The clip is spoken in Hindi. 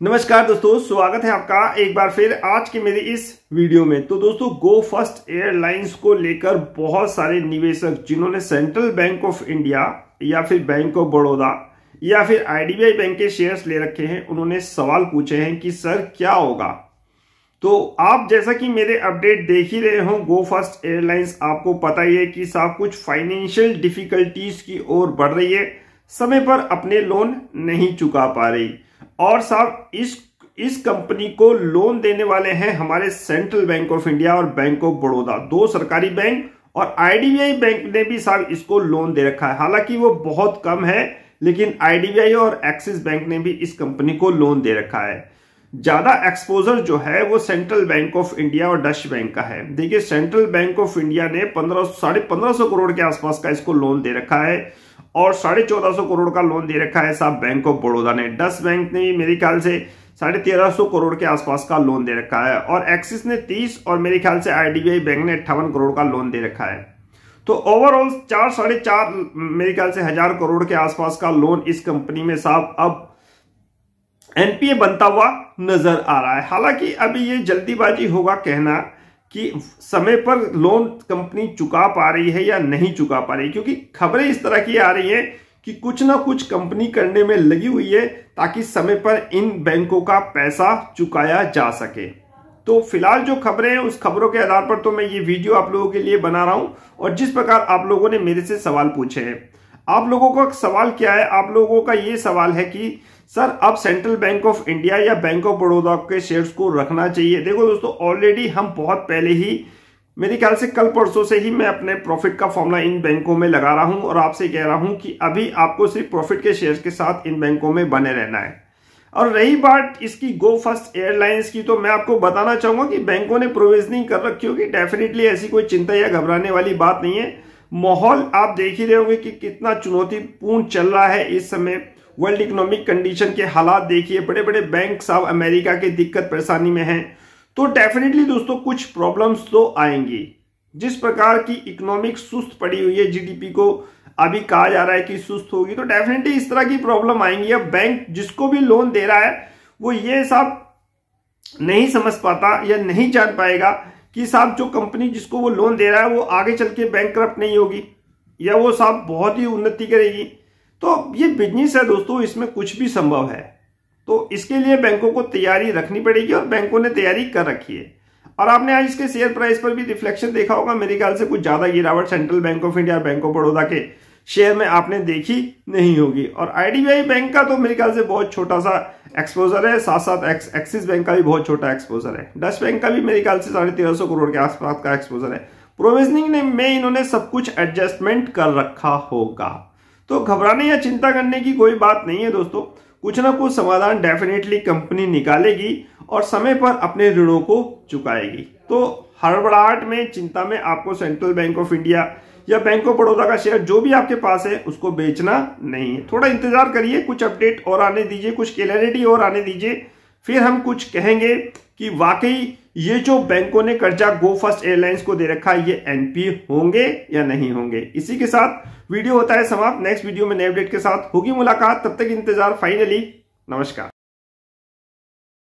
नमस्कार दोस्तों, स्वागत है आपका एक बार फिर आज की मेरी इस वीडियो में। तो दोस्तों, गो फर्स्ट एयरलाइंस को लेकर बहुत सारे निवेशक जिन्होंने सेंट्रल बैंक ऑफ इंडिया या फिर बैंक ऑफ बड़ौदा या फिर आईडीबीआई बैंक के शेयर्स ले रखे हैं, उन्होंने सवाल पूछे हैं कि सर क्या होगा। तो आप जैसा कि मेरे अपडेट देख ही रहे हो, गो फर्स्ट एयरलाइंस आपको पता ही है कि साहब कुछ फाइनेंशियल डिफिकल्टीज की ओर बढ़ रही है, समय पर अपने लोन नहीं चुका पा रही। और साहब इस कंपनी को लोन देने वाले हैं हमारे सेंट्रल बैंक ऑफ इंडिया और बैंक ऑफ बड़ौदा, दो सरकारी बैंक, और आईडीबीआई बैंक ने भी साहब इसको लोन दे रखा है। हालांकि वो बहुत कम है, लेकिन आईडीबीआई और एक्सिस बैंक ने भी इस कंपनी को लोन दे रखा है। ज्यादा एक्सपोजर जो है वो सेंट्रल बैंक ऑफ इंडिया और डच बैंक का है। देखिए, सेंट्रल बैंक ऑफ इंडिया ने 1500 करोड़ के आसपास का इसको लोन दे रखा है और 1450 करोड़ का लोन दे रखा है साहब बैंक ऑफ बड़ौदा ने। डच बैंक ने भी मेरे ख्याल से 1350 करोड़ के आसपास का लोन दे रखा है, और एक्सिस ने 30 और मेरे ख्याल से आईडीबीआई बैंक ने 58 करोड़ का लोन दे रखा है। तो ओवरऑल 4-4.5 मेरे ख्याल से हजार करोड़ के आसपास का लोन इस कंपनी में साहब अब एनपीए बनता हुआ नजर आ रहा है। हालांकि अभी ये जल्दीबाजी होगा कहना कि समय पर लोन कंपनी चुका पा रही है या नहीं चुका पा रही, क्योंकि खबरें इस तरह की आ रही हैं कि कुछ ना कुछ कंपनी करने में लगी हुई है ताकि समय पर इन बैंकों का पैसा चुकाया जा सके। तो फिलहाल जो खबरें हैं उस खबरों के आधार पर तो मैं ये वीडियो आप लोगों के लिए बना रहा हूं, और जिस प्रकार आप लोगों ने मेरे से सवाल पूछे हैं, आप लोगों का सवाल क्या है? आप लोगों का ये सवाल है कि सर अब सेंट्रल बैंक ऑफ इंडिया या बैंक ऑफ बड़ौदा के शेयर्स को रखना चाहिए। देखो दोस्तों, ऑलरेडी हम बहुत पहले ही, मेरे ख्याल से कल परसों से ही मैं अपने प्रॉफिट का फॉर्मूला इन बैंकों में लगा रहा हूं और आपसे कह रहा हूं कि अभी आपको सिर्फ प्रॉफिट के शेयर्स के साथ इन बैंकों में बने रहना है। और रही बात इसकी गो फर्स्ट एयरलाइंस की, तो मैं आपको बताना चाहूंगा कि बैंकों ने प्रोविजनिंग कर रखी होगी। डेफिनेटली ऐसी कोई चिंता या घबराने वाली बात नहीं है। माहौल आप देख ही रहे होंगे कि कितना चुनौतीपूर्ण चल रहा है इस समय। वर्ल्ड इकोनॉमिक कंडीशन के हालात देखिए, बड़े बड़े बैंक साहब अमेरिका के दिक्कत परेशानी में हैं। तो डेफिनेटली दोस्तों कुछ प्रॉब्लम्स तो आएंगी। जिस प्रकार की इकोनॉमिक सुस्त पड़ी हुई है, जीडीपी को अभी कहा जा रहा है कि सुस्त होगी, तो डेफिनेटली इस तरह की प्रॉब्लम आएंगी। अब बैंक जिसको भी लोन दे रहा है वो ये साहब नहीं समझ पाता या नहीं जान पाएगा कि साहब जो कंपनी जिसको वो लोन दे रहा है वो आगे चल के बैंकक्रप्ट नहीं होगी या वो साहब बहुत ही उन्नति करेगी। तो ये बिजनेस है दोस्तों, इसमें कुछ भी संभव है। तो इसके लिए बैंकों को तैयारी रखनी पड़ेगी और बैंकों ने तैयारी कर रखी है। और आपने आज इसके शेयर प्राइस पर भी रिफ्लेक्शन देखा होगा। मेरे ख्याल से कुछ ज्यादा गिरावट central bank of India, bank of Baroda के शेयर में आपने देखी नहीं होगी। और आईडीबीआई बैंक का तो मेरे ख्याल से बहुत छोटा सा एक्सपोजर है, साथ साथ एक्सिस बैंक का भी बहुत छोटा एक्सपोजर है। डच बैंक का भी मेरे ख्याल से 1350 करोड़ के आसपास का एक्सपोजर है। प्रोविजनिंग में इन्होंने सब कुछ एडजस्टमेंट कर रखा होगा। तो घबराने या चिंता करने की कोई बात नहीं है दोस्तों, कुछ ना कुछ समाधान डेफिनेटली कंपनी निकालेगी और समय पर अपने ऋणों को चुकाएगी। तो हड़बड़ाहट में, चिंता में आपको सेंट्रल बैंक ऑफ इंडिया या बैंक ऑफ बड़ौदा का शेयर जो भी आपके पास है उसको बेचना नहीं है। थोड़ा इंतजार करिए, कुछ अपडेट और आने दीजिए, कुछ क्लैरिटी और आने दीजिए, फिर हम कुछ कहेंगे कि वाकई ये जो बैंकों ने कर्जा गो फर्स्ट एयरलाइंस को दे रखा है ये एनपीए होंगे या नहीं होंगे। इसी के साथ वीडियो होता है समाप्त। नेक्स्ट वीडियो में नए अपडेट के साथ होगी मुलाकात, तब तक इंतजार। फाइनली नमस्कार।